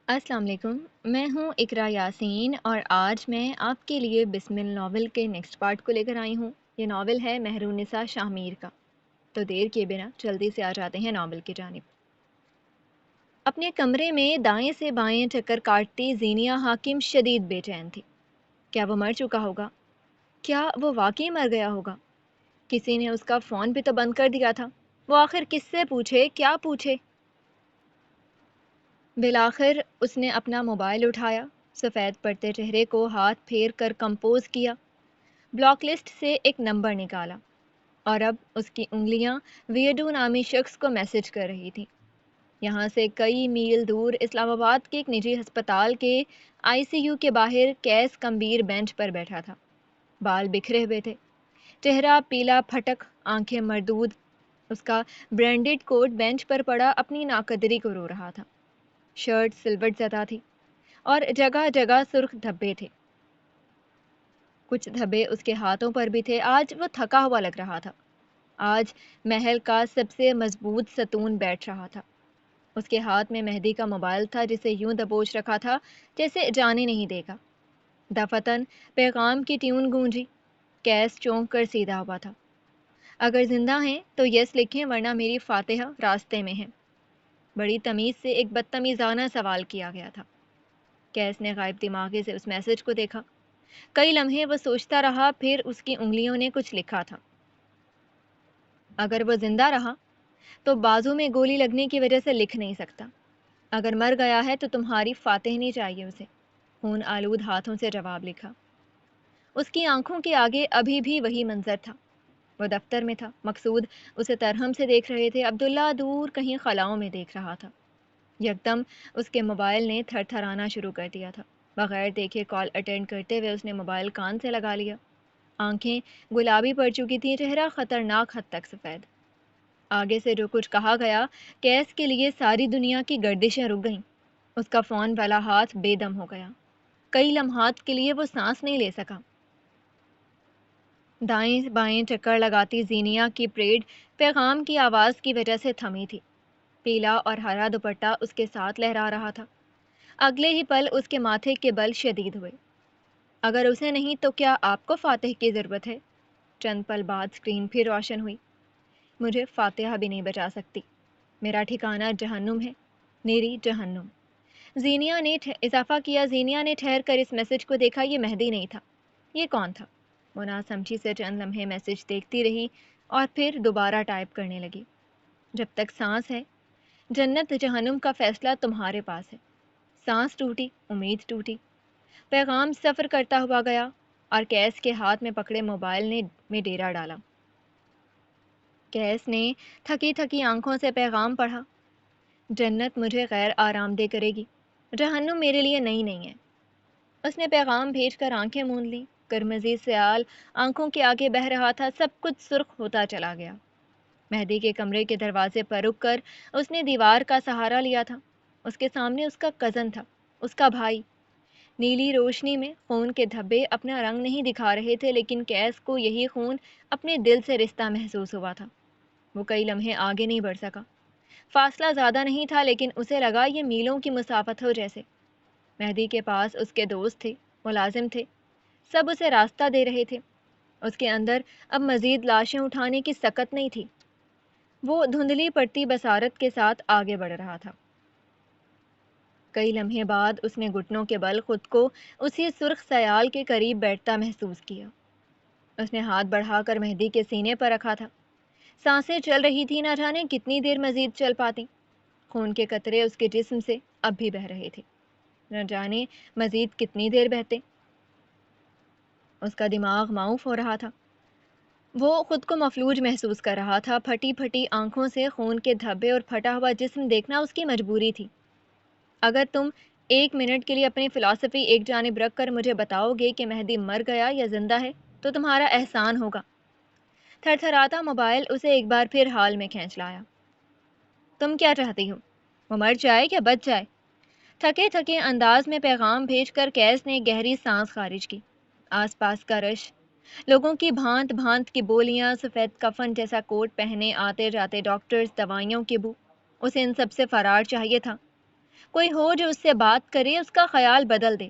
السلام علیکم۔ میں ہوں اقرا یاسین اور آج میں آپ کے لیے بسمل ناول کے نیکسٹ پارٹ کو لے کر آئی ہوں۔ یہ ناول ہے مہرونسا شاہ میر کا۔ تو دیر کیے بنا جلدی سے آ جاتے ہیں ناول کی جانب۔ اپنے کمرے میں دائیں سے بائیں چکر کاٹتی زینیہ حاکم شدید بے چین تھی۔ کیا وہ مر چکا ہوگا؟ کیا وہ واقعی مر گیا ہوگا؟ کسی نے اس کا فون بھی تو بند کر دیا تھا۔ وہ آخر کس سے پوچھے، کیا پوچھے؟ بالآخر اس نے اپنا موبائل اٹھایا، سفید پڑتے چہرے کو ہاتھ پھیر کر کمپوز کیا، بلاک لسٹ سے ایک نمبر نکالا اور اب اس کی انگلیاں ویڈو نامی شخص کو میسج کر رہی تھیں۔ یہاں سے کئی میل دور اسلام آباد کے ایک نجی ہسپتال کے ICU کے باہر کیس کمبیر بینچ پر بیٹھا تھا۔ بال بکھرے ہوئے تھے، چہرہ پیلا پھٹک، آنکھیں مردود۔ اس کا برینڈڈ کوٹ بینچ پر پڑا اپنی ناقدری کو رو رہا تھا۔ شرٹ سلوٹ زدہ تھی اور جگہ جگہ سرخ دھبے تھے۔ کچھ دھبے اس کے ہاتھوں پر بھی تھے۔ آج وہ تھکا ہوا لگ رہا تھا۔ آج محل کا سب سے مضبوط ستون بیٹھ رہا تھا۔ اس کے ہاتھ میں مہدی کا موبائل تھا جسے یوں دبوچ رکھا تھا جیسے جانے نہیں دے گا۔ دفتن پیغام کی ٹیون گونجی۔ کیس چونک کر سیدھا ہوا تھا۔ اگر زندہ ہیں تو یس لکھیں ورنہ میری فاتحہ راستے میں ہے۔ بڑی تمیز سے ایک بدتمیزانہ سوال کیا گیا تھا۔ کیس نے غائب دماغی سے اس میسج کو دیکھا۔ کئی لمحے وہ سوچتا رہا، پھر اس کی انگلیوں نے کچھ لکھا تھا۔ اگر وہ زندہ رہا تو بازو میں گولی لگنے کی وجہ سے لکھ نہیں سکتا۔ اگر مر گیا ہے تو تمہاری فاتح نہیں چاہیے اسے۔ خون آلود ہاتھوں سے جواب لکھا۔ اس کی آنکھوں کے آگے ابھی بھی وہی منظر تھا۔ وہ دفتر میں تھا، مقصود اسے ترہم سے دیکھ رہے تھے، عبداللہ دور کہیں خلاؤں میں دیکھ رہا تھا۔ یکدم اس کے موبائل نے تھر تھرانا شروع کر دیا تھا۔ بغیر دیکھے کال اٹینڈ کرتے ہوئے اس نے موبائل کان سے لگا لیا۔ آنکھیں گلابی پڑ چکی تھیں، چہرہ خطرناک حد تک سفید۔ آگے سے جو کچھ کہا گیا، کیس کے لیے ساری دنیا کی گردشیں رک گئیں۔ اس کا فون والا ہاتھ بے دم ہو گیا۔ کئی لمحات کے لیے وہ سانس نہیں لے سکا۔ دائیں بائیں چکر لگاتی زینیہ کی پریڈ پیغام کی آواز کی وجہ سے تھمی تھی۔ پیلا اور ہرا دوپٹہ اس کے ساتھ لہرا رہا تھا۔ اگلے ہی پل اس کے ماتھے کے بل شدید ہوئے۔ اگر اسے نہیں تو کیا آپ کو فاتح کی ضرورت ہے؟ چند پل بعد سکرین پھر روشن ہوئی۔ مجھے فاتحہ بھی نہیں بچا سکتی۔ میرا ٹھکانہ جہنم ہے، نیری جہنم۔ زینیہ نے اضافہ کیا۔ زینیہ نے ٹھہر کر اس میسج کو دیکھا۔ یہ مہدی نہیں تھا۔ یہ کون تھا؟ وہ ناسمجھی سے چند لمحے میسج دیکھتی رہی اور پھر دوبارہ ٹائپ کرنے لگی۔ جب تک سانس ہے، جنت جہنم کا فیصلہ تمہارے پاس ہے۔ سانس ٹوٹی، امید ٹوٹی۔ پیغام سفر کرتا ہوا گیا اور کیس کے ہاتھ میں پکڑے موبائل میں ڈیرا ڈالا۔ کیس نے تھکی تھکی آنکھوں سے پیغام پڑھا۔ جنت مجھے غیر آرام دہ کرے گی، جہنم میرے لیے نئی نہیں ہے۔ اس نے پیغام بھیج کر آنکھیں موند لیں۔ قرمزی سیال آنکھوں کے آگے بہہ رہا تھا، سب کچھ سرخ ہوتا چلا گیا۔ مہدی کے کمرے کے دروازے پر رک کر اس نے دیوار کا سہارا لیا تھا۔ اس کے سامنے اس کا کزن تھا، اس کا بھائی۔ نیلی روشنی میں خون کے دھبے اپنا رنگ نہیں دکھا رہے تھے، لیکن کیس کو یہی خون اپنے دل سے رشتہ محسوس ہوا تھا۔ وہ کئی لمحے آگے نہیں بڑھ سکا۔ فاصلہ زیادہ نہیں تھا لیکن اسے لگا یہ میلوں کی مسافت ہو جیسے۔ مہدی کے پاس اس کے دوست تھے، ملازم تھے، سب اسے راستہ دے رہے تھے۔ اس کے اندر اب مزید لاشیں اٹھانے کی سکت نہیں تھی۔ وہ دھندلی پڑتی بصارت کے ساتھ آگے بڑھ رہا تھا۔ کئی لمحے بعد اس نے گھٹنوں کے بل خود کو اسی سرخ سیال کے قریب بیٹھتا محسوس کیا۔ اس نے ہاتھ بڑھا کر مہدی کے سینے پر رکھا تھا۔ سانسیں چل رہی تھی، نہ جانے کتنی دیر مزید چل پاتی۔ خون کے قطرے اس کے جسم سے اب بھی بہہ رہے تھے، نہ جانے مزید کتنی دیر بہتے۔ اس کا دماغ معوف ہو رہا تھا۔ وہ خود کو مفلوج محسوس کر رہا تھا۔ پھٹی پھٹی آنکھوں سے خون کے دھبے اور پھٹا ہوا جسم دیکھنا اس کی مجبوری تھی۔ اگر تم ایک منٹ کے لیے اپنی فلسفی ایک جانب رکھ کر مجھے بتاؤ گے کہ مہدی مر گیا یا زندہ ہے تو تمہارا احسان ہوگا۔ تھر تھراتا موبائل اسے ایک بار پھر حال میں کھینچ لایا۔ تم کیا چاہتی ہو؟ وہ مر جائے یا بچ جائے؟ تھکے تھکے انداز میں پیغام بھیج کر کیس نے گہری سانس خارج کی۔ آس پاس کا رش، لوگوں کی بھانت بھانت کی بولیاں، سفید کفن جیسا کوٹ پہنے آتے جاتے ڈاکٹرز، دوائیوں کی بو، اسے ان سب سے فرار چاہیے تھا۔ کوئی ہو جو اس سے بات کرے، اس کا خیال بدل دے۔